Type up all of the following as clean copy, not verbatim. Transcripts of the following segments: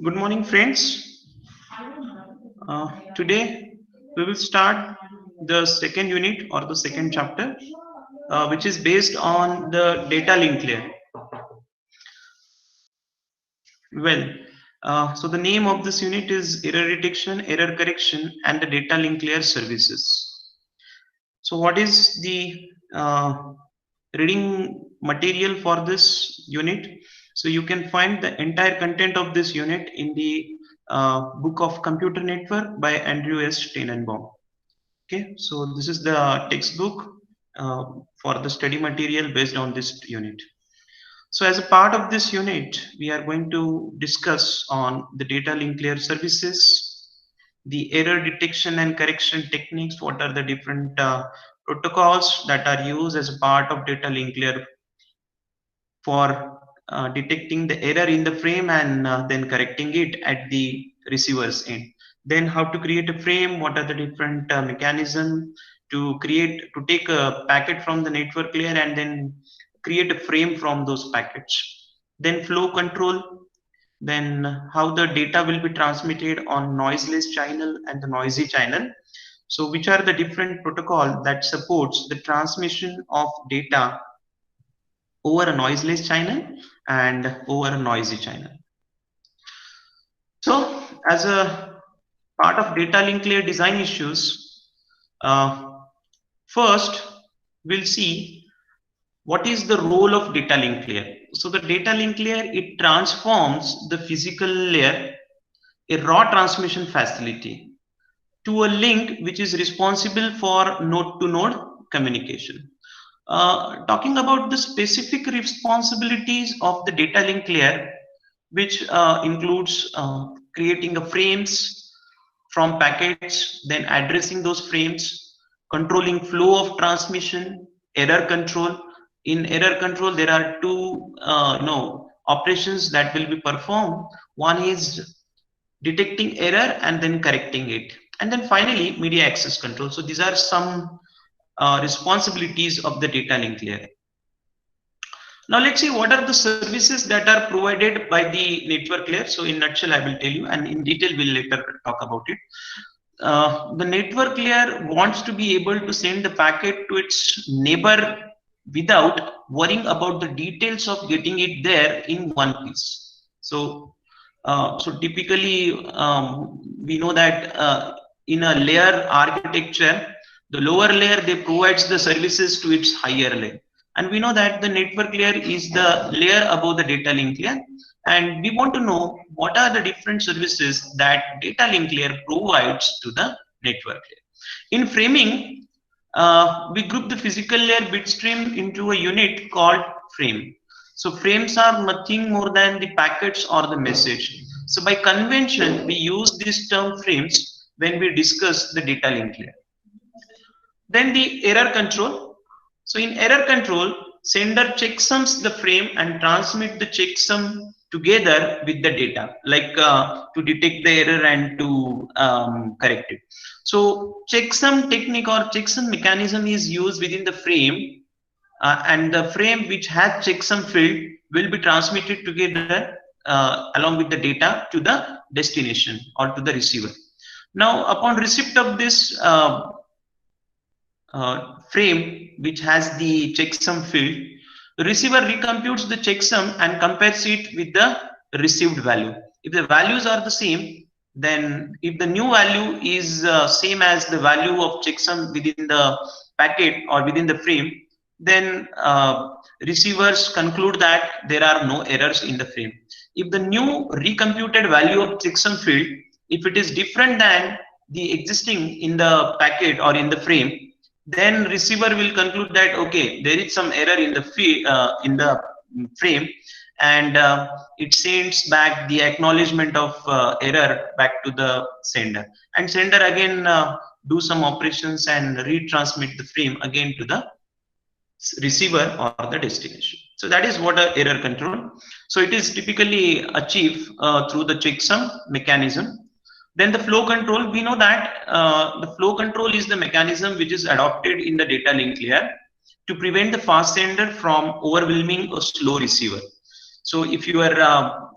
Good morning, friends. Today we will start the second unit or the second chapter, which is based on the data link layer. Well, so the name of this unit is error detection, error correction, and the data link layer services. So, what is the reading material for this unit? So, you can find the entire content of this unit in the book of Computer Network by Andrew S. Tenenbaum. Okay, so this is the textbook for the study material based on this unit. So as a part of this unit, we are going to discuss on the data link layer services, the error detection and correction techniques, what are the different protocols that are used as a part of data link layer for detecting the error in the frame and then correcting it at the receiver's end. Then how to create a frame, what are the different mechanism to take a packet from the network layer and then create a frame from those packets. Then flow control, then how the data will be transmitted on noiseless channel and the noisy channel. So which are the different protocol that supports the transmission of data over a noiseless channel and over a noisy channel. So as a part of data link layer design issues, uh, first we'll see what is the role of data link layer. So the data link layer, it transforms the physical layer, a raw transmission facility, to a link which is responsible for node to node communication. Talking about the specific responsibilities of the data link layer, which includes creating a frames from packets, then addressing those frames, controlling flow of transmission, error control. In error control, there are two operations that will be performed. One is detecting error and then correcting it. And then finally, media access control. So these are some responsibilities of the data link layer. Now let's see what are the services that are provided by the network layer. So in nutshell, I will tell you, and in detail we'll later talk about it. The network layer wants to be able to send the packet to its neighbor without worrying about the details of getting it there in one piece. So typically we know that in a layer architecture, the lower layer they provides the services to its higher layer, and we know that the network layer is the layer above the data link layer, and we want to know what are the different services that data link layer provides to the network layer. In framing, we group the physical layer bit stream into a unit called frame. So frames are nothing more than the packets or the message. So by convention, we use this term frames when we discuss the data link layer. Then the error control. So in error control, sender checksums the frame and transmit the checksum together with the data, like to detect the error and to correct it. So checksum technique or checksum mechanism is used within the frame, and the frame which has checksum field will be transmitted together along with the data to the destination or to the receiver. Now, upon receipt of this frame which has the checksum field, the receiver recomputes the checksum and compares it with the received value. If the values are the same, then if the new value is same as the value of checksum within the packet or within the frame, then receivers conclude that there are no errors in the frame. If the new recomputed value of checksum field, if it is different than the existing in the packet or in the frame, then receiver will conclude that okay, there is some error in the frame, and it sends back the acknowledgement of error back to the sender, and sender again do some operations and retransmit the frame again to the receiver or the destination. So that is what a error control. So it is typically achieved through the checksum mechanism. Then the flow control, we know that the flow control is the mechanism which is adopted in the data link layer to prevent the fast sender from overwhelming a slow receiver. So if your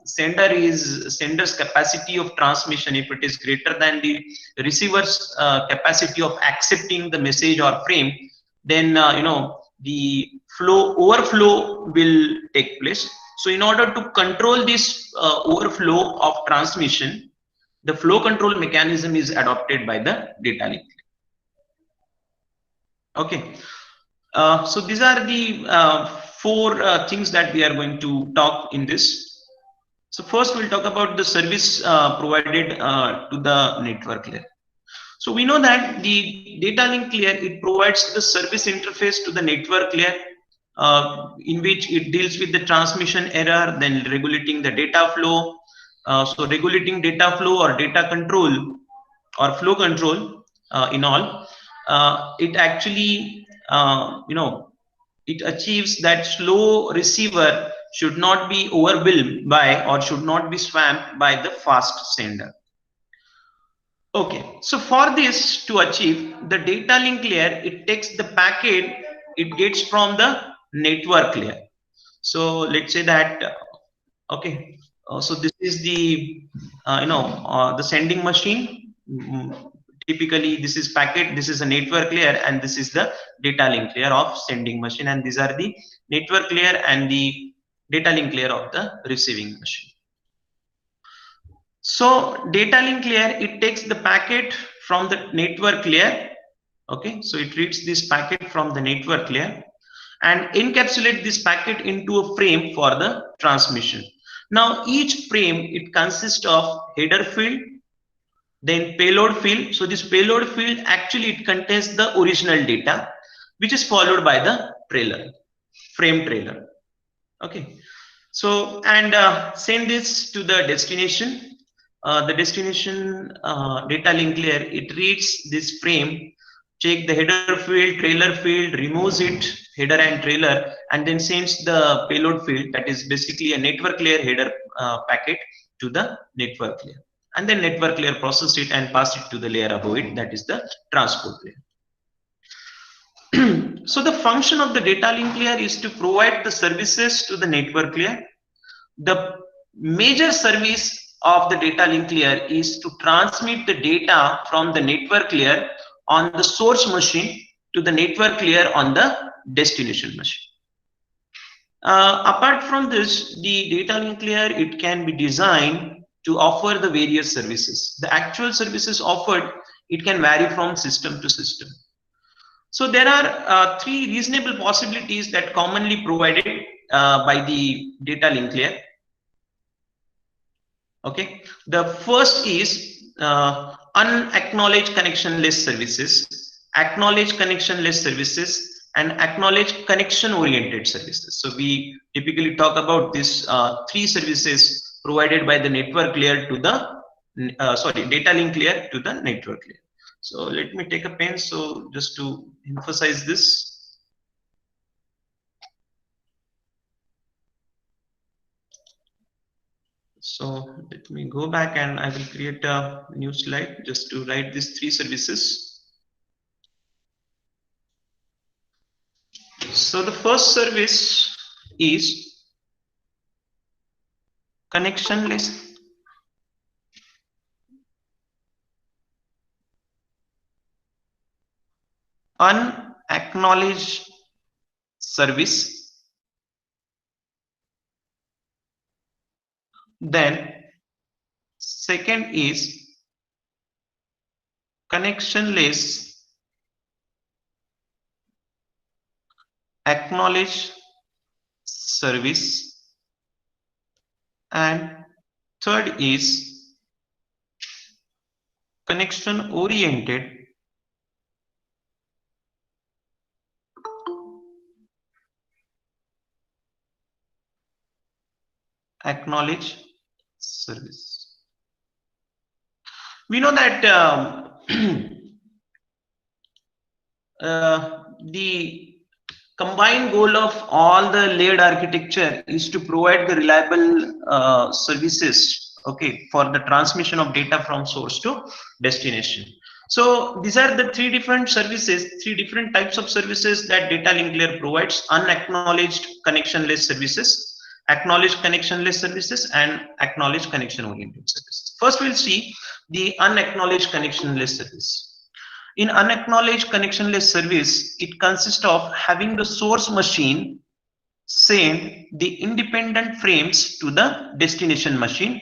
sender's capacity of transmission, if it is greater than the receiver's capacity of accepting the message or frame, then the overflow will take place. So in order to control this overflow of transmission, the flow control mechanism is adopted by the data link. Okay, so these are the four things that we are going to talk in this. So first we'll talk about the service provided to the network layer. So we know that the data link layer, it provides the service interface to the network layer, in which it deals with the transmission error, then regulating the data flow. So regulating data flow or data control or flow control in all, it actually it achieves that slow receiver should not be overwhelmed by or should not be swamped by the fast sender. Okay, so for this to achieve, the data link layer, it takes the packet it gets from the network layer. So let's say that okay, so this is the the sending machine. Typically this is packet, this is a network layer, and this is the data link layer of sending machine, and these are the network layer and the data link layer of the receiving machine. So data link layer, it takes the packet from the network layer. Okay, so it reads this packet from the network layer and encapsulate this packet into a frame for the transmission. Now each frame, it consists of header field, then payload field. So this payload field, actually it contains the original data, which is followed by the trailer, frame trailer. Okay, so and send this to the destination. The destination data link layer, it reads this frame, check the header field, trailer field, removes it, header and trailer, and then sends the payload field, that is basically a network layer header packet, to the network layer, and then network layer process it and pass it to the layer above it, that is the transport layer. So the function of the data link layer is to provide the services to the network layer. The major service of the data link layer is to transmit the data from the network layer on the source machine to the network layer on the destination machine. Apart from this, the data link layer, it can be designed to offer the various services. The actual services offered, it can vary from system to system. So there are three reasonable possibilities that commonly provided by the data link layer. Okay, the first is unacknowledged connectionless services, acknowledged connectionless services, and acknowledged connection oriented services. So we typically talk about these three services provided by the network layer to the data link layer to the network layer. So let me take a pen, so just to emphasize this. So let me go back and I will create a new slide just to write these three services. So the first service is connectionless. Unacknowledged service. Then second is connectionless acknowledged service, and third is connection oriented acknowledged service. We know that the combined goal of all the layered architecture is to provide the reliable services, okay, for the transmission of data from source to destination. So these are the three different services, three different types of services that data link layer provides: unacknowledged connectionless services, acknowledged connectionless services and acknowledged connection oriented services. First, we'll see the unacknowledged connectionless service. In unacknowledged connectionless service, it consists of having the source machine send the independent frames to the destination machine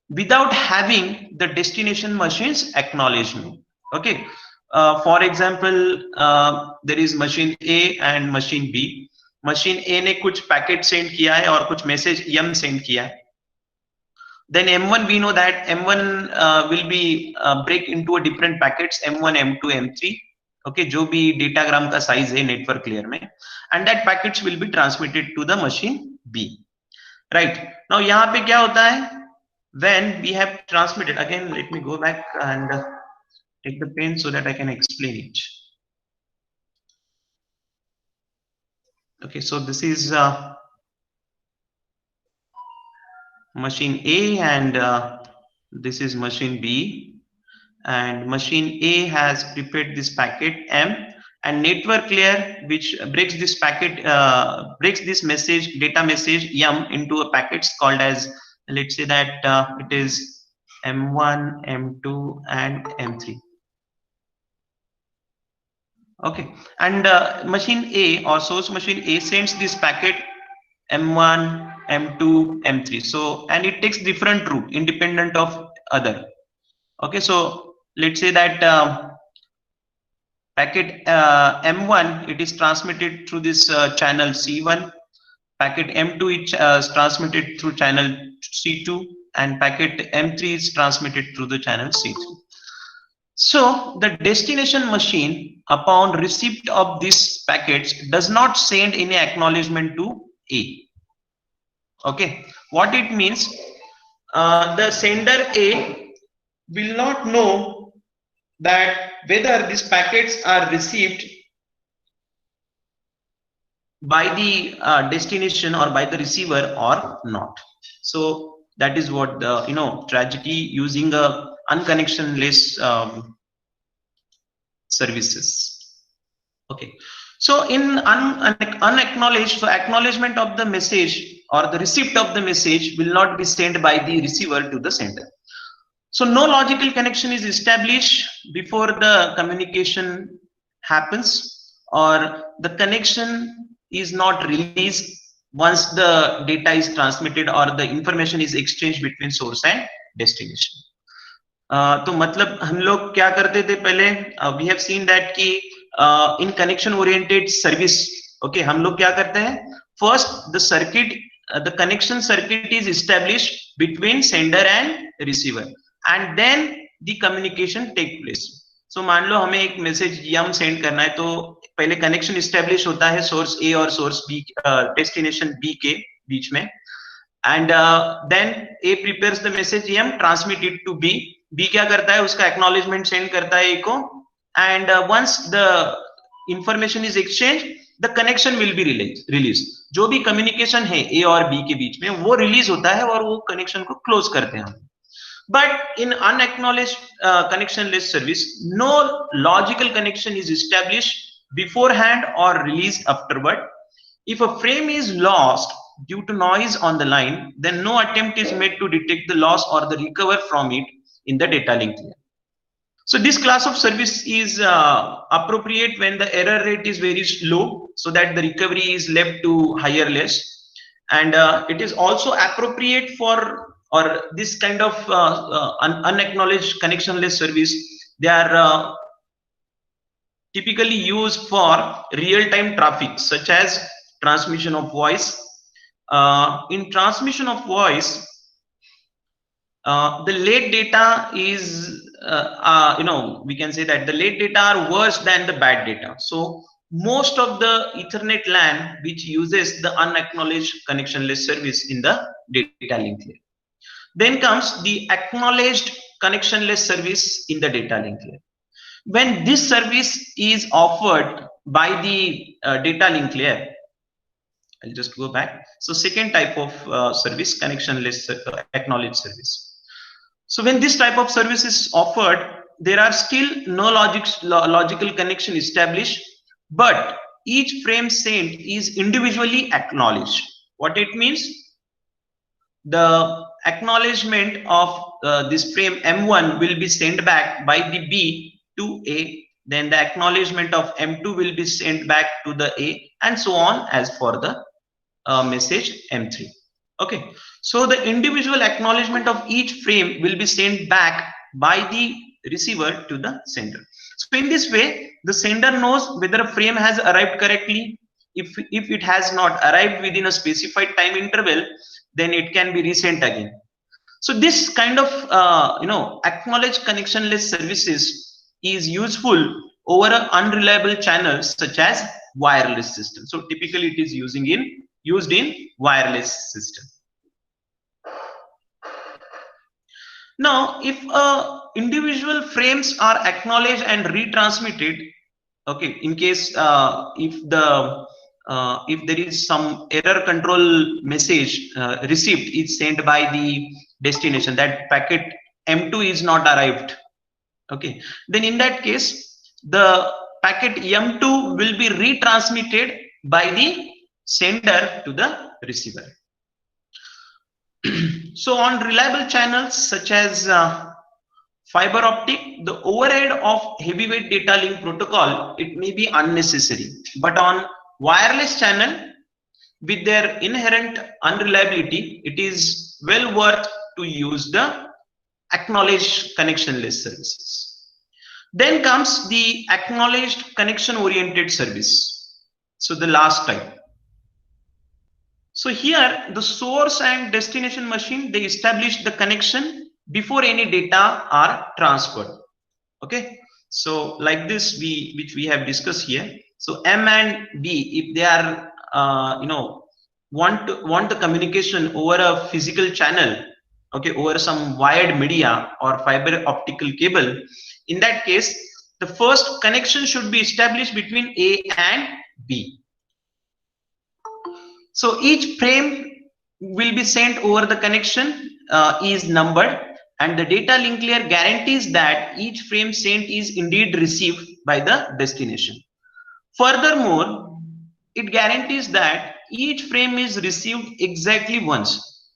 without having the destination machine's acknowledgement. Okay. For example, there is machine A and machine B. Machine A ने कुछ packet send किया है और कुछ message m send किया है. Then M1, we know that M1 will be break into a different packets M1, M2, M3. Okay, जो भी डेटाग्राम का साइज है नेटवर्क लेयर में, and that packets will be transmitted to the machine B. Right. Now यहाँ पे क्या होता है? When we have transmitted, again let me go back and take the pen so that I can explain it. Okay, so this is machine A and this is machine B, and machine A has prepared this packet M, and network layer which breaks this packet breaks this message data message M into a packets called as, let's say that it is M1, M2 and M3. Okay, and machine A or source machine A sends this packet M1, M2, M3. So, and it takes different route independent of other. Okay, so let's say that packet M1, it is transmitted through this channel C1. Packet M2 is transmitted through channel C2, and packet M3 is transmitted through the channel C3. So the destination machine, upon receipt of these packets, does not send any acknowledgement to A. Okay, what it means, the sender A will not know that whether these packets are received by the destination or by the receiver or not. So that is what the tragedy using a unconnectionless services. Okay, so in unacknowledged, so acknowledgement of the message or the receipt of the message will not be sent by the receiver to the sender. So no logical connection is established before the communication happens, or the connection is not released once the data is transmitted or the information is exchanged between source and destination. तो मतलब हम लोग क्या करते थे पहले, we have seen that कि in connection oriented service, okay, हम लोग क्या करते हैं, first the circuit, the connection circuit is established between sender and receiver, and then the communication take place. So मान लो हमें एक मैसेज यम सेंड करना है, तो पहले कनेक्शन इस्टेब्लिश होता है सोर्स ए और सोर्स बी, डेस्टिनेशन बी के बीच में, and then A prepares the message M, transmit it to B. B क्या करता है, उसका acknowledgement send करता है A को, and once the information is exchanged, the connection will be released. जो भी communication है A और B के बीच में वो release होता है और वो connection को close करते हैं हम. But in unacknowledged connectionless service, no logical connection is established beforehand or released afterward. If a frame is lost due to noise on the line, then no attempt is made to detect the loss or the recover from it in the data link layer. So this class of service is appropriate when the error rate is very low, so that the recovery is left to higher less, and it is also appropriate for, or this kind of unacknowledged connectionless service, they are typically used for real-time traffic such as transmission of voice. In transmission of voice, the late data is we can say that the late data are worse than the bad data. So most of the Ethernet LAN which uses the unacknowledged connectionless service in the data link layer. Then comes the acknowledged connectionless service in the data link layer. When this service is offered by the data link layer, I'll just go back. So second type of service, connectionless acknowledged service. So when this type of service is offered, there are still no logical connection established, but each frame sent is individually acknowledged. What it means? the acknowledgement of this frame M1 will be sent back by the B to A, then the acknowledgement of M2 will be sent back to the A, and so on as for the message M3. Okay, so the individual acknowledgement of each frame will be sent back by the receiver to the sender. So in this way, the sender knows whether a frame has arrived correctly. If it has not arrived within a specified time interval, then it can be resent again. So this kind of acknowledged connectionless services is useful over an unreliable channel such as wireless system. So typically it is used in wireless system. Now, if individual frames are acknowledged and retransmitted, okay, in case if there is some error control message received is sent by the destination, that packet M2 is not arrived, okay, then in that case the packet M2 will be retransmitted by the sender to the receiver. So on reliable channels such as fiber optic, the overhead of heavyweight data link protocol, it may be unnecessary, but on wireless channel with their inherent unreliability, it is well worth to use the acknowledged connectionless services. Then comes the acknowledged connection oriented service. So the last type. So here the source and destination machine, they establish the connection before any data are transferred. Okay, so like this, which we have discussed here. So M and B, if they are want the communication over a physical channel, okay, over some wired media or fiber optical cable, in that case the first connection should be established between A and B. So each frame will be sent over the connection is numbered, and the data link layer guarantees that each frame sent is indeed received by the destination. Furthermore, it guarantees that each frame is received exactly once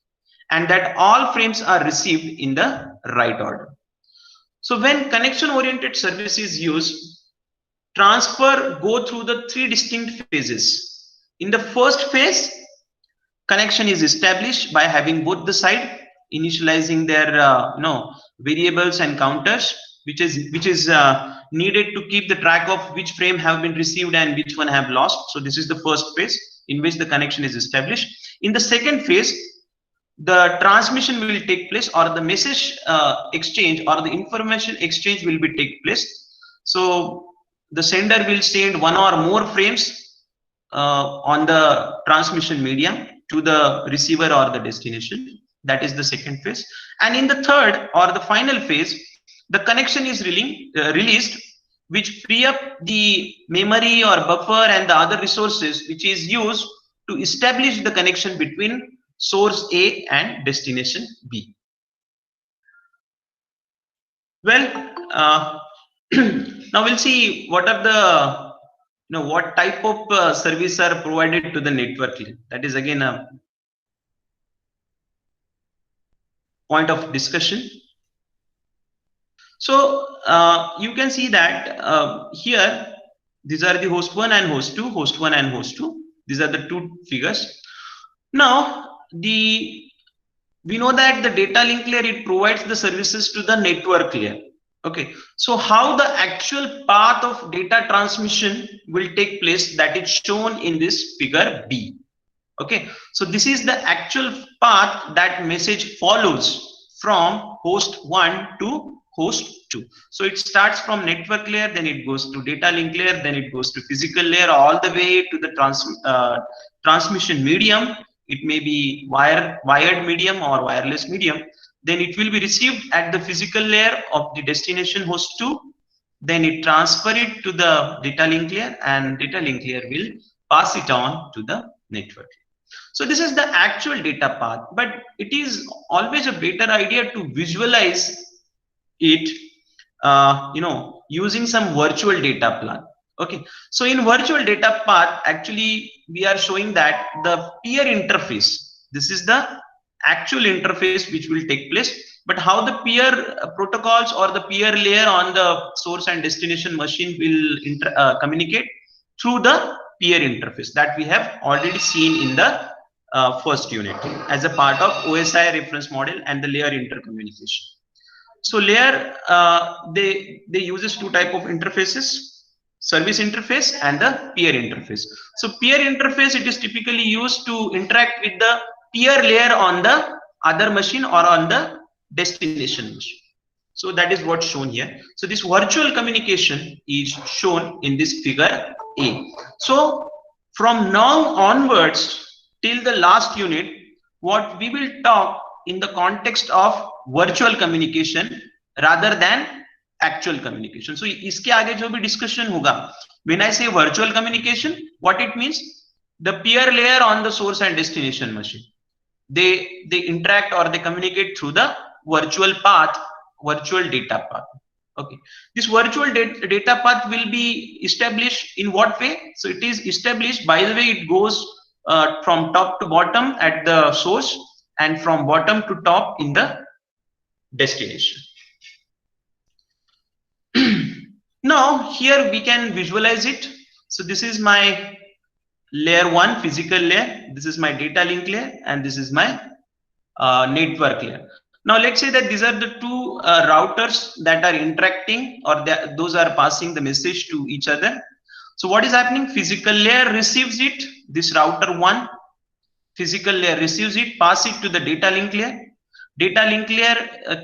and that all frames are received in the right order. So when connection oriented service is used, transfer go through the three distinct phases. In the first phase, connection is established by having both the side initializing their variables and counters, which is needed to keep the track of which frame have been received and which one have lost. So this is the first phase in which the connection is established. In the second phase, the transmission will take place, or the message exchange or the information exchange will be take place. So the sender will send one or more frames on the transmission medium to the receiver or the destination. That is the second phase. And in the third or the final phase, the connection is released, which free up the memory or buffer and the other resources which is used to establish the connection between source A and destination B. Well, now we'll see what are the what type of service are provided to the network. That is again a point of discussion. So you can see that here these are the host 1 and host 2, host 1 and host 2. These are the two figures. Now we know that the data link layer, it provides the services to the network layer. Okay, so how the actual path of data transmission will take place, that is shown in this figure B. Okay, so this is the actual path that message follows from host 1 to host 2. So it starts from network layer, then it goes to data link layer, then it goes to physical layer, all the way to the transmission medium. It may be wired medium or wireless medium. Then it will be received at the physical layer of the destination host 2. Then it transfer it to the data link layer, and data link layer will pass it on to the network. So this is the actual data path, but it is always a better idea to visualize it using some virtual data plan. Okay, so in virtual data path, actually we are showing that the peer interface, this is the actual interface which will take place, but how the peer protocols or the peer layer on the source and destination machine will communicate through the peer interface that we have already seen in the first unit as a part of OSI reference model and the layer intercommunication. So layer they uses two type of interfaces, service interface and the peer interface. So peer interface, it is typically used to interact with the peer layer on the other machine or on the destination machine. So that is what's shown here. So this virtual communication is shown in this figure A. So from now onwards till the last unit, what we will talk in the context of virtual communication rather than actual communication. So iske aage jo bhi discussion hoga, when I say virtual communication, what it means, the peer layer on the source and destination machine, they interact or they communicate through the virtual path, virtual data path. Okay, this virtual data path will be established in what way? So it is established by the way it goes from top to bottom at the source and from bottom to top in the destination. Now here we can visualize it. So this is my layer 1 physical layer, this is my data link layer, and this is my network layer. Now let's say that these are the two routers that are interacting, or those are passing the message to each other. So what is happening? Physical layer receives it, this router 1 physical layer receives it, pass it to the data link layer. Data link layer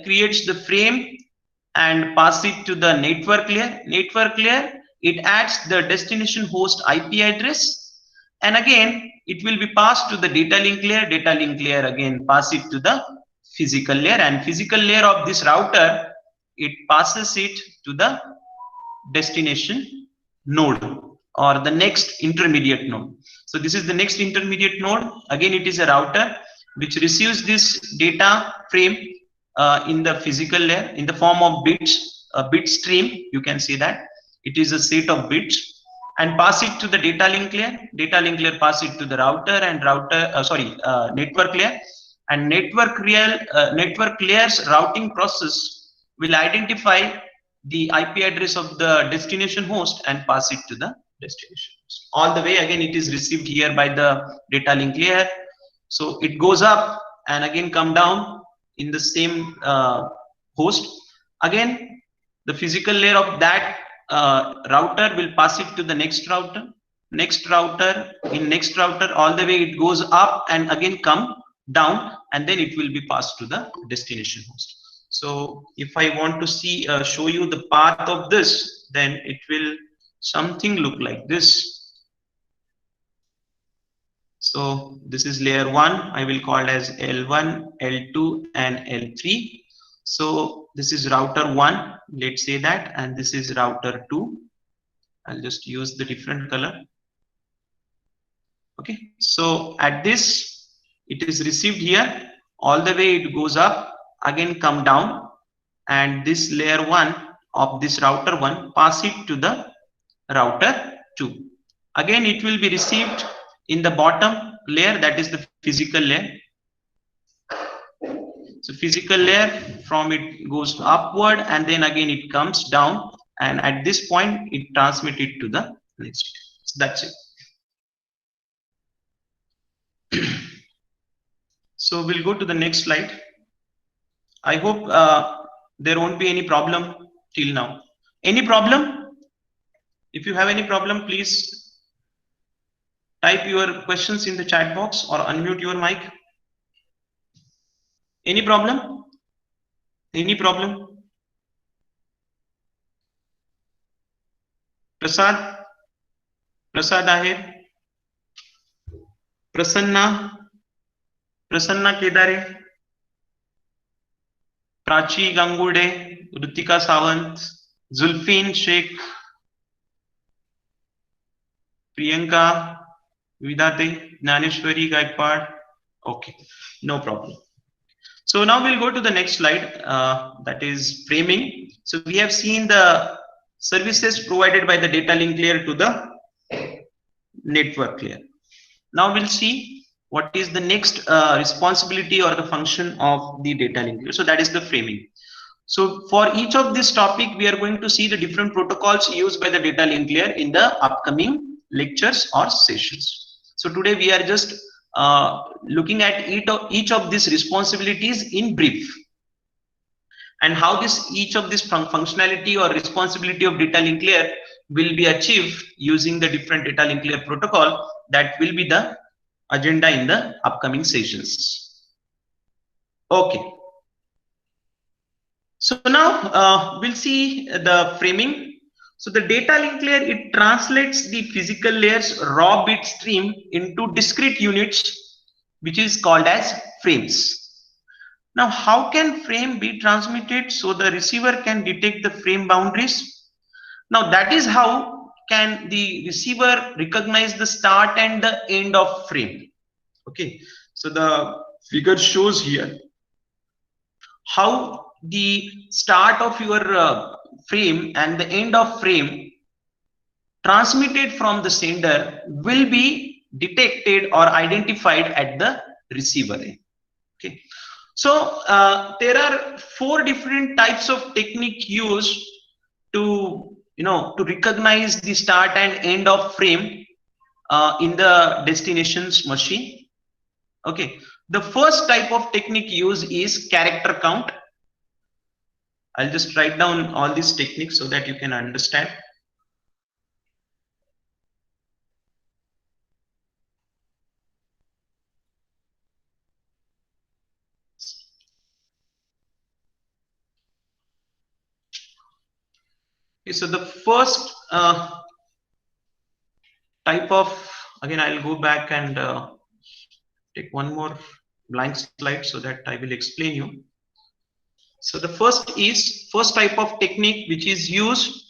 creates the frame and pass it to the network layer. Network layer, it adds the destination host IP address, and again it will be passed to the data link layer. Data link layer again pass it to the physical layer, and physical layer of this router, it passes it to the destination node or the next intermediate node. So this is the next intermediate node. Again it is a router which receives this data frame in the physical layer in the form of bits, a bit stream, you can see that it is a set of bits, and pass it to the data link layer. Data link layer pass it to the router and network layer, and network layer's routing process will identify the IP address of the destination host and pass it to the destination host. All the way again it is received here by the data link layer, so it goes up and again come down in the same host. Again the physical layer of that router will pass it to the next router, all the way it goes up and again come down, and then it will be passed to the destination host. So if I want to see show you the path of this, then it will something look like this. So this is layer 1, I will call it as L1, L2 and L3. So this is router 1, let's say that, and this is router 2. I'll just use the different color. Okay, so at this it is received here, all the way it goes up, again come down, and this layer 1 of this router 1 pass it to the router 2. Again it will be received in the bottom layer, that is the physical layer. So physical layer, from it goes upward and then again it comes down, and at this point it transmits it to the next. So that's it. So we'll go to the next slide. I hope there won't be any problem till now. Any problem? If you have any problem, please type your questions in the chat box or unmute your mic. Any problem? Any problem? Prasad? Prasad Ahir? Prasanna? Prasanna Kedare? Prachi Gangude? Rutika Sawant? Zulfin Sheikh? Priyanka? Vidate? Gnaneshwari Gaikwad? Okay, no problem. So now we'll go to the next slide, that is framing. So we have seen the services provided by the data link layer to the network layer. Now we'll see what is the next responsibility or the function of the data link layer. So that is the framing. So for each of this topic, we are going to see the different protocols used by the data link layer in the upcoming lectures or sessions. So today we are just looking at each of these responsibilities in brief, and how each of this functionality or responsibility of data link layer will be achieved using the different data link layer protocol. That will be the agenda in the upcoming sessions. Okay. So now we'll see the framing. So the data link layer, it translates the physical layer's raw bit stream into discrete units, which is called as frames. Now, how can frame be transmitted so the receiver can detect the frame boundaries? Now, that is how can the receiver recognize the start and the end of frame. Okay, so the figure shows here how the start of your frame and the end of frame transmitted from the sender will be detected or identified at the receiver end. Okay, so there are 4 different types of technique used to to recognize the start and end of frame in the destinations machine. Okay, the first type of technique used is character count. I'll just write down all these techniques so that you can understand. Okay, so the first type of, again I'll go back and take one more blank slide so that I will explain you. So the first type of technique which is used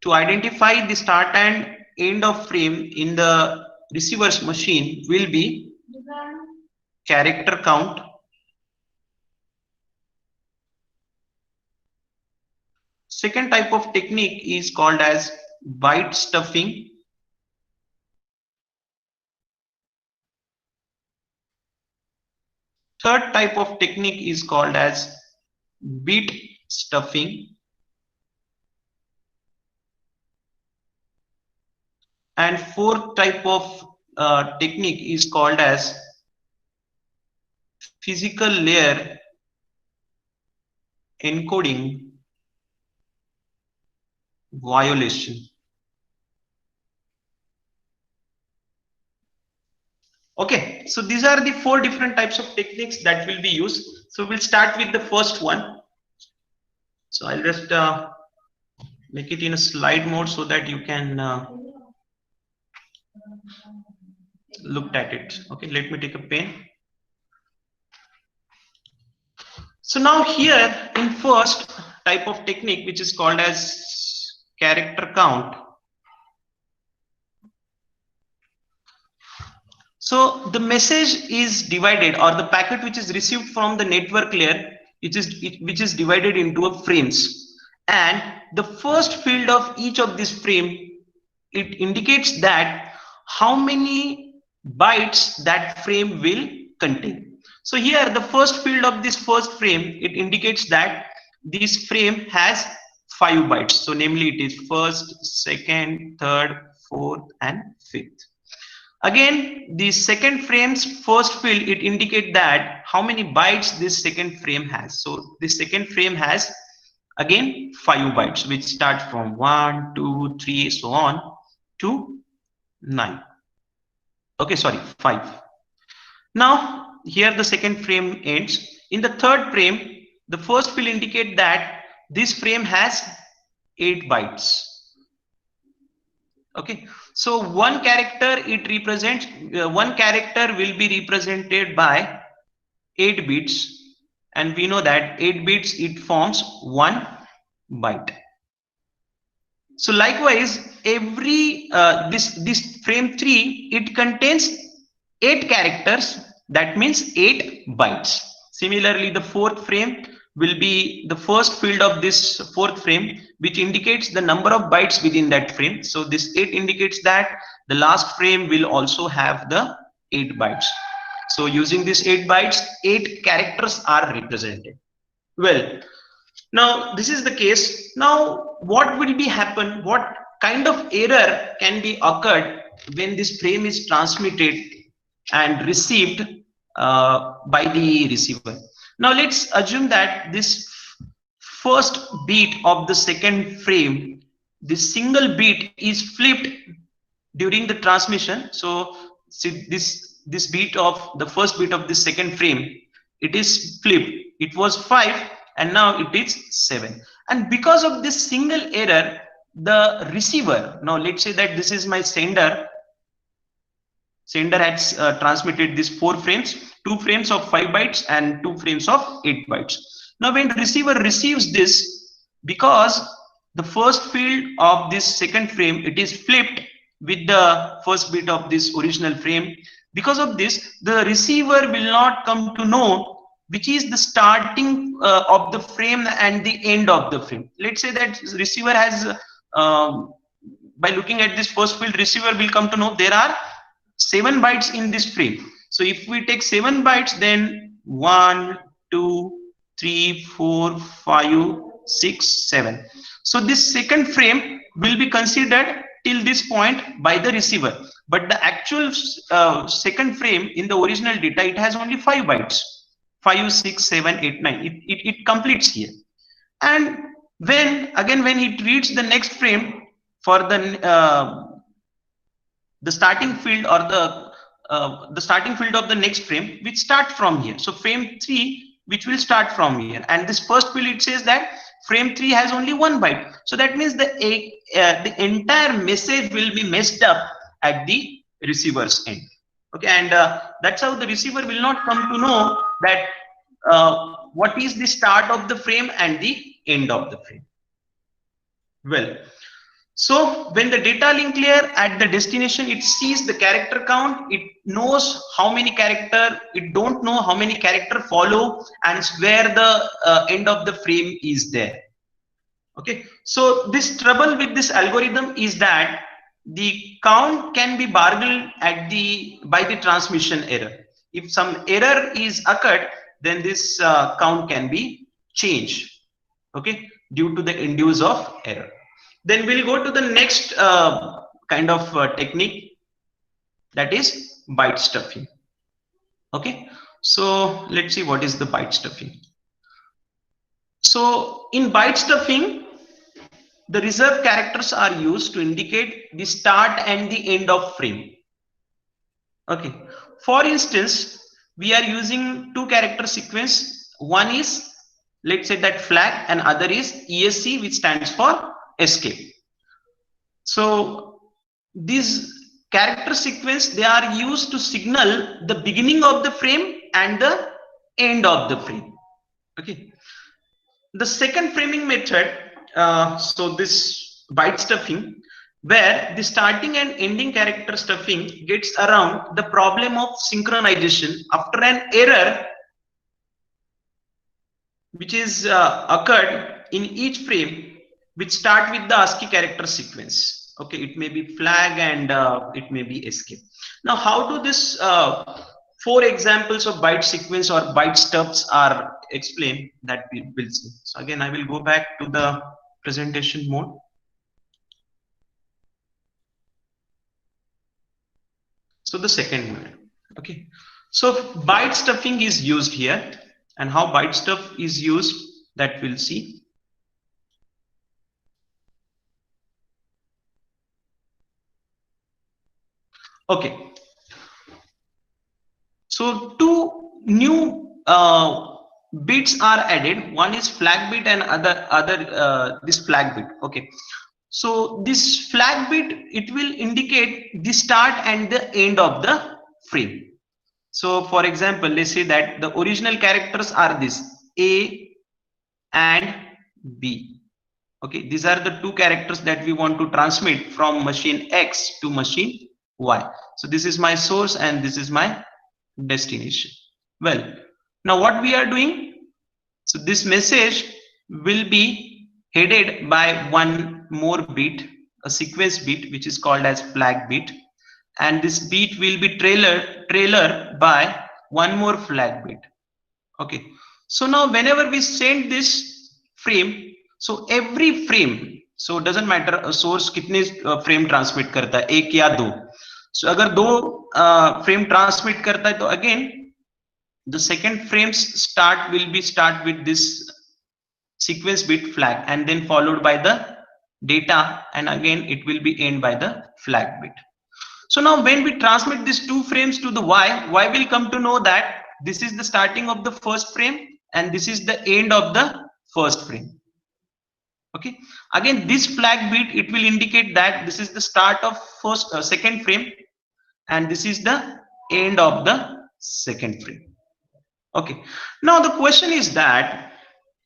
to identify the start and end of frame in the receiver's machine will be character count. Second type of technique is called as byte stuffing. Third type of technique is called as bit stuffing. And fourth type of technique is called as physical layer encoding violation. Okay, so these are the 4 different types of techniques that will be used. So we'll start with the first one. So I'll just make it in a slide mode so that you can look at it. Okay, let me take a pen. So now here in first type of technique, which is called as character count. So the message is divided, or the packet which is received from the network layer, which is divided into frames, and the first field of each of this frame, it indicates that how many bytes that frame will contain. So here the first field of this first frame, it indicates that this frame has 5 bytes. So namely it is first, second, third, fourth and fifth. Again, the second frame's first field, it indicates that how many bytes this second frame has. So this second frame has again 5 bytes, which start from 1, 2, 3, so on to 9. Okay, sorry, 5. Now here the second frame ends. In the third frame, the first will indicate that this frame has 8 bytes. Okay, so one character it represents, one character will be represented by 8 bits, and we know that 8 bits it forms 1 byte. So likewise, every this frame 3, it contains 8 characters, that means 8 bytes. Similarly, the fourth frame will be the first field of this fourth frame, which indicates the number of bytes within that frame. So this 8 indicates that the last frame will also have the 8 bytes. So using this 8 bytes, 8 characters are represented. Well, now this is the case. Now what will be happen? What kind of error can be occurred when this frame is transmitted and received by the receiver? Now let's assume that this first beat of the second frame, this single beat is flipped during the transmission. So see this beat of the first beat of the second frame, it is flipped. It was 5 and now it is 7. And because of this single error, the receiver, now let's say that this is my sender has transmitted these 4 frames, 2 frames of 5 bytes and 2 frames of 8 bytes. Now when receiver receives this, because the first field of this second frame, it is flipped with the first bit of this original frame. Because of this, the receiver will not come to know which is the starting of the frame and the end of the frame. Let's say that receiver has, by looking at this first field, receiver will come to know there are 7 bytes in this frame. So if we take 7 bytes, then 1, 2, 3, 4, 5, 6, 7. So this second frame will be considered till this point by the receiver. But the actual second frame in the original data, it has only 5 bytes. 5, 6, 7, 8, 9. It completes here. And when it reads the next frame for the starting field or the starting field of the next frame, which start from here. So frame 3, which will start from here, and this first field, it says that frame 3 has only 1 byte. So that means the entire message will be messed up at the receiver's end. Okay, and that's how the receiver will not come to know that what is the start of the frame and the end of the frame. Well, so when the data link layer at the destination, it sees the character count, it knows how many character, it don't know how many character follow and where the end of the frame is there. Okay, so this trouble with this algorithm is that the count can be bargained at by the transmission error. If some error is occurred, then this count can be changed, okay, due to the induce of error. Then we'll go to the next kind of technique, that is byte stuffing. Okay, so let's see what is the byte stuffing. So in byte stuffing, the reserved characters are used to indicate the start and the end of frame. Okay, for instance, we are using 2 character sequence. One is, let's say that flag, and other is ESC, which stands for escape. So these character sequence, they are used to signal the beginning of the frame and the end of the frame. Okay, the second framing method, so this byte stuffing, where the starting and ending character stuffing gets around the problem of synchronization after an error which is occurred in each frame, which start with the ASCII character sequence. Okay, it may be flag and it may be escape. Now, how do this 4 examples of byte sequence or byte stubs are explained, that we will see. So again, I will go back to the presentation mode. So the second one. Okay, so byte stuffing is used here, and how byte stuff is used, that we'll see. Okay, so 2 new bits are added. One is flag bit and other this flag bit. Okay, so this flag bit, it will indicate the start and the end of the frame. So for example, let's say that the original characters are this A and B. Okay, these are the 2 characters that we want to transmit from machine X to machine Y. So this is my source and this is my destination. Well, now what we are doing, so this message will be headed by 1 more bit, a sequence bit, which is called as flag bit, and this bit will be trailer by one more flag bit. Okay, so now whenever we send this frame, so every frame, so doesn't matter source कितने frame transmit करता है, एक या दो. So अगर दो frame transmit करता है तो again the second frame's start will be start with this sequence bit flag and then followed by the data, and again it will be end by the flag bit. So now when we transmit these two frames to the Y will come to know that this is the starting of the first frame and this is the end of the first frame. Okay, again this flag bit, it will indicate that this is the start of second frame and this is the end of the second frame. Okay, now the question is that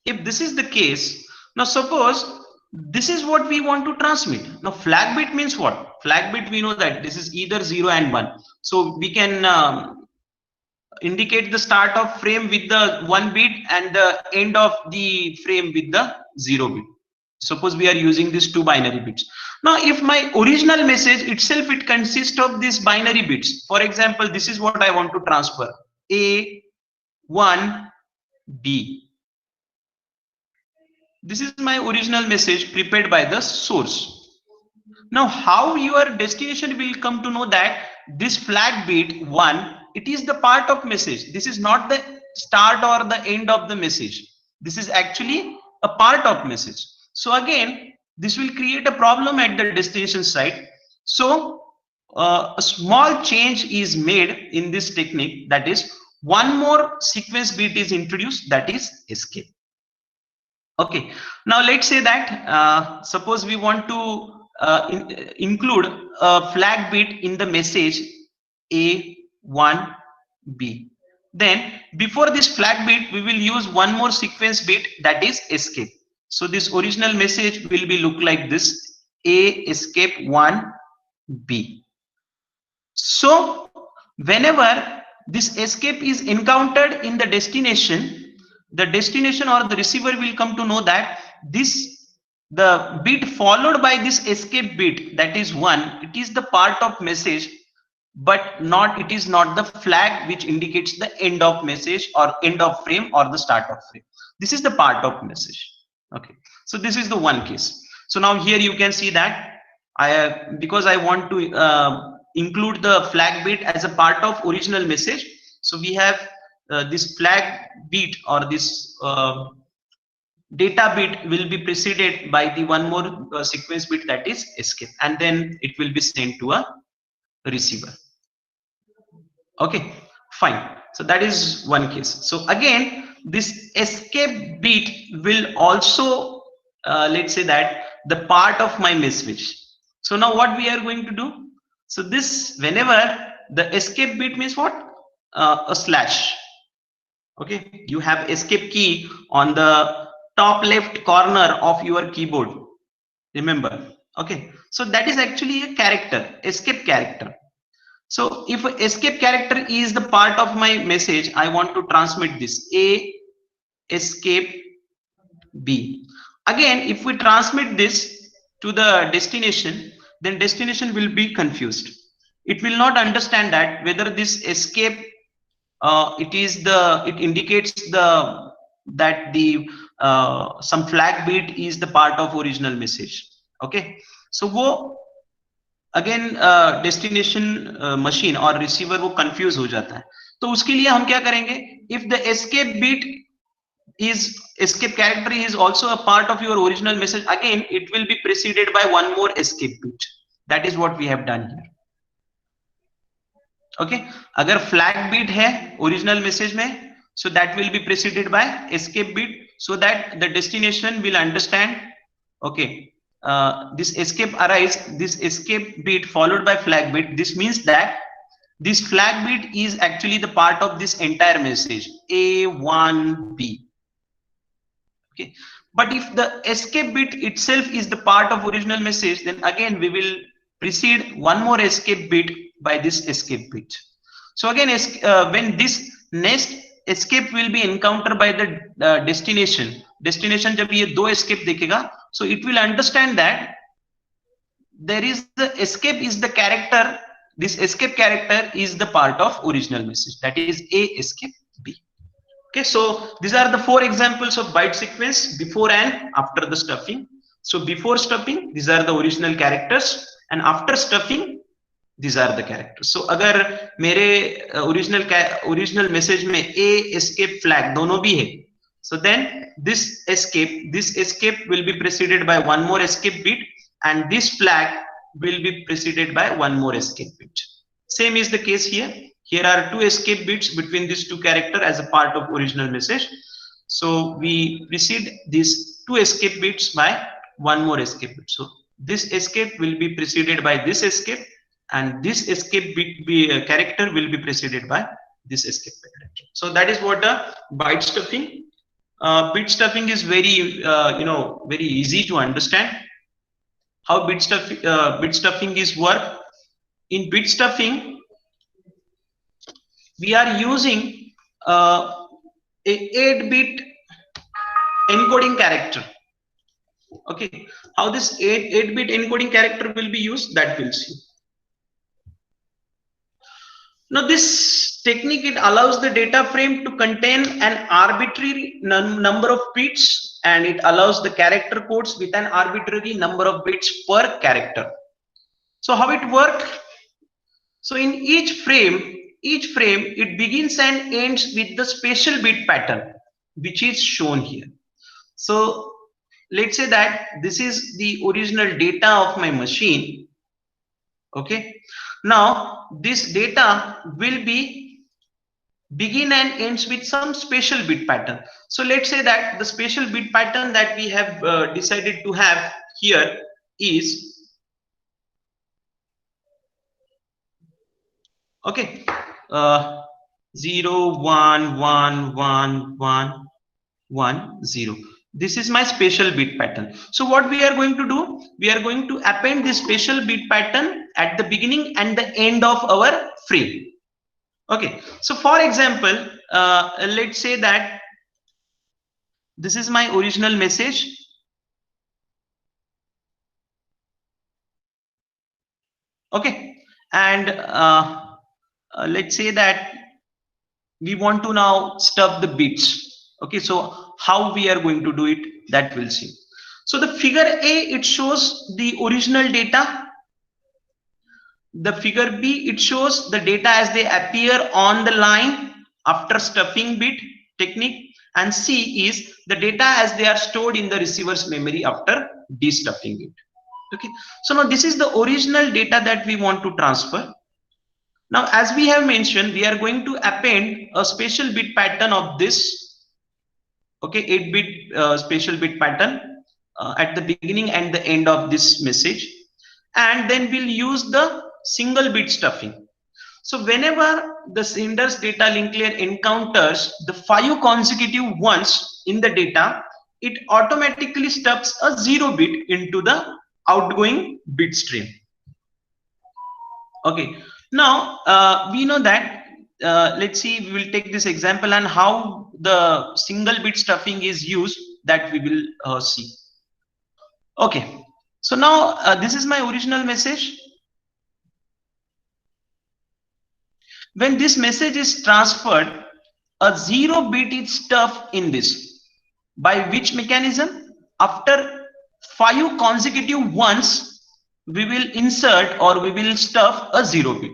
if this is the case, now suppose this is what we want to transmit. Now flag bit means what? Flag bit, we know that this is either 0 and 1. So we can indicate the start of frame with the 1 bit and the end of the frame with the 0 bit. Suppose we are using these two binary bits. Now if my original message itself, it consists of these binary bits. For example, this is what I want to transfer, A1 B. This is my original message prepared by the source. Now how your destination will come to know that this flag bit 1, it is the part of message. This is not the start or the end of the message. This is actually a part of message. So again, this will create a problem at the destination side. So a small change is made in this technique, that is one more sequence bit is introduced, that is escape. Okay, now let's say that suppose we want to include a flag bit in the message A1 B. Then before this flag bit, we will use one more sequence bit, that is escape. So this original message will be look like this, A escape 1 B. So whenever this escape is encountered in the destination or the receiver will come to know that the bit followed by this escape bit, that is 1, it is the part of message, but it is not the flag which indicates the end of message or end of frame or the start of frame. This is the part of message. Okay, so this is the one case. So now here you can see that because I want to include the flag bit as a part of original message, so we have this flag bit or this data bit will be preceded by the one more sequence bit, that is escape, and then it will be sent to a receiver. Okay, fine. So that is one case. So again, this escape bit will also let's say that the part of my message. So now what we are going to do? So this, whenever the escape bit means what? A slash. Okay, you have escape key on the top left corner of your keyboard, remember. Okay, so that is actually a character, escape character. So if escape character is the part of my message, I want to transmit this A escape B. Again, if we transmit this to the destination, then destination will be confused. It will not understand that whether this escape it indicates that the some flag bit is the part of original message. Okay, so वो again destination machine और receiver वो confuse हो जाता है. तो उसके लिए हम क्या करेंगे? If the escape bit is escape character is also a part of your original message, again it will be preceded by one more escape bit. That is what we have done here. Okay, अगर flag bit है original message में, so that will be preceded by escape bit, so that the destination will understand. Okay, this escape arise, this escape bit followed by flag bit. This means that this flag bit is actually the part of this entire message A1B. Okay, but if the escape bit itself is the part of original message, then again we will precede one more escape bit by this escape bit. So again, when this next escape will be encountered by the destination जब ये दो escape देखेगा, so it will understand that there is the escape is the character this escape character is the part of original message, that is A escape B. Okay, so these are the 4 examples of byte sequence before and after the stuffing. So before stuffing, these are the original characters, and after stuffing, these are the characters. So अगर मेरे original message में A escape flag दोनों भी है, so then this escape will be preceded by one more escape bit, and this flag will be preceded by one more escape bit. Same is the case here. Here are 2 escape bits between these 2 characters as a part of original message. So we precede these 2 escape bits by one more escape bit. So this escape will be preceded by this escape, and this escape bit character will be preceded by this escape character. So that is what the byte stuffing. Bit stuffing is very very easy to understand. How bit stuffing is work. In bit stuffing, we are using a 8-bit encoding character. Okay, how this 8-bit encoding character will be used, that we'll see. Now this technique, it allows the data frame to contain an arbitrary number of bits, and it allows the character codes with an arbitrary number of bits per character. So how it works? So in each frame it begins and ends with the special bit pattern, which is shown here. So let's say that this is the original data of my machine. Okay, now this data will be begin and ends with some special bit pattern. So let's say that the special bit pattern that we have decided to have here is, okay, 0 1 1 1 1 1 0. This is my special bit pattern. So what we are going to do, we are going to append this special bit pattern at the beginning and the end of our frame. Okay, so for example, let's say that this is my original message. Okay, and let's say that we want to now stuff the bits. Okay, so how we are going to do it, that we'll see. So the figure A, it shows the original data. The figure B, it shows the data as they appear on the line after stuffing bit technique, and C is the data as they are stored in the receiver's memory after destuffing it. Okay, so now this is the original data that we want to transfer. Now, as we have mentioned, we are going to append a special bit pattern of this, okay, 8-bit special bit pattern at the beginning and the end of this message, and then we'll use the single bit stuffing. So whenever the sender's data link layer encounters the 5 consecutive ones in the data, it automatically stuffs a 0 bit into the outgoing bit stream. Okay, now we know that let's see, we will take this example and how the single bit stuffing is used, that we will see. Okay, so now this is my original message. When this message is transferred, a 0 bit is stuffed in this. By which mechanism? After 5 consecutive ones, we will insert or we will stuff a 0 bit.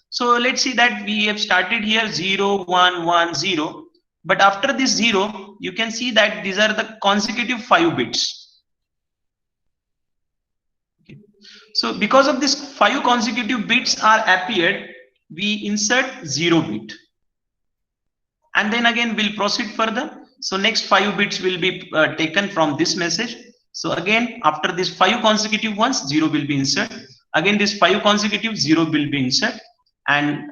So let's see that we have started here 0 1 1 0, but after this 0, you can see that these are the consecutive 5 bits. Okay. So because of this 5 consecutive bits are appeared, we insert 0 bit, and then again we'll proceed further. So next 5 bits will be taken from this message. So again, after this 5 consecutive ones, 0 will be inserted. Again, this 5 consecutive 0 will be inserted, and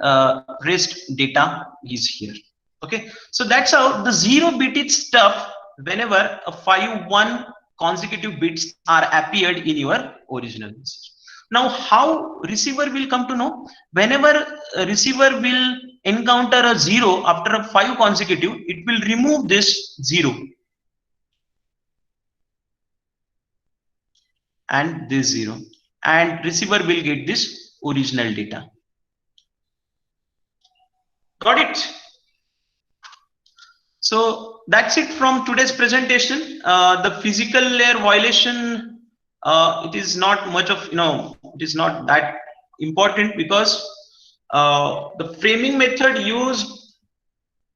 rest data is here. Okay, so that's how the 0 bit is stuff whenever a 5 1 consecutive bits are appeared in your original message. Now, how receiver will come to know? Whenever a receiver will encounter a 0 after a 5 consecutive, it will remove this 0 and this 0, and receiver will get this original data. Got it? So that's it from today's presentation. The physical layer violation, it is not much of, it is not that important because the framing method used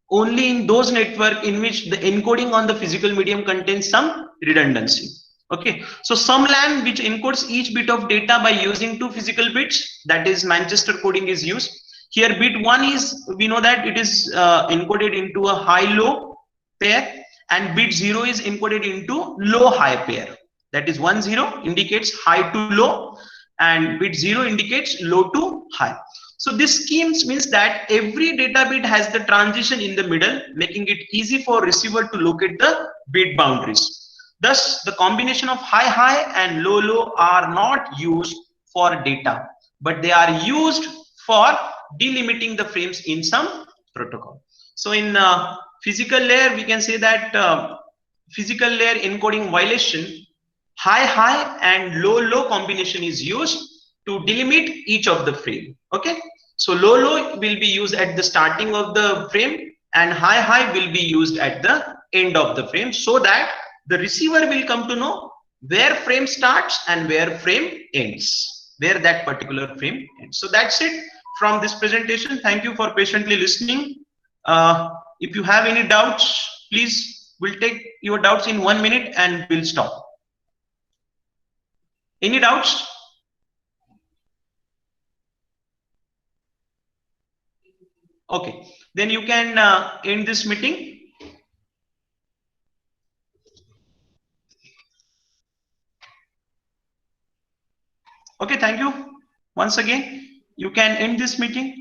only in those network in which the encoding on the physical medium contains some redundancy. Okay, so some LAN which encodes each bit of data by using two physical bits, that is Manchester coding is used. Here bit 1 is, we know that it is encoded into a high-low pair, and bit 0 is encoded into low-high pair. That is 1 0 indicates high to low, and bit 0 indicates low to high. So this scheme means that every data bit has the transition in the middle, making it easy for receiver to locate the bit boundaries. Thus, the combination of high-high and low-low are not used for data, but they are used for delimiting the frames in some protocol. So in physical layer, we can say that physical layer encoding violation, high-high and low-low combination is used to delimit each of the frame. Okay, so low-low will be used at the starting of the frame and high-high will be used at the end of the frame, so that the receiver will come to know where frame starts and where frame ends, where that particular frame ends. So that's it from this presentation. Thank you for patiently listening. If you have any doubts, please, we'll take your doubts in 1 minute and we'll stop. Any doubts? Okay, then you can end this meeting. Okay, thank you. Once again, you can end this meeting.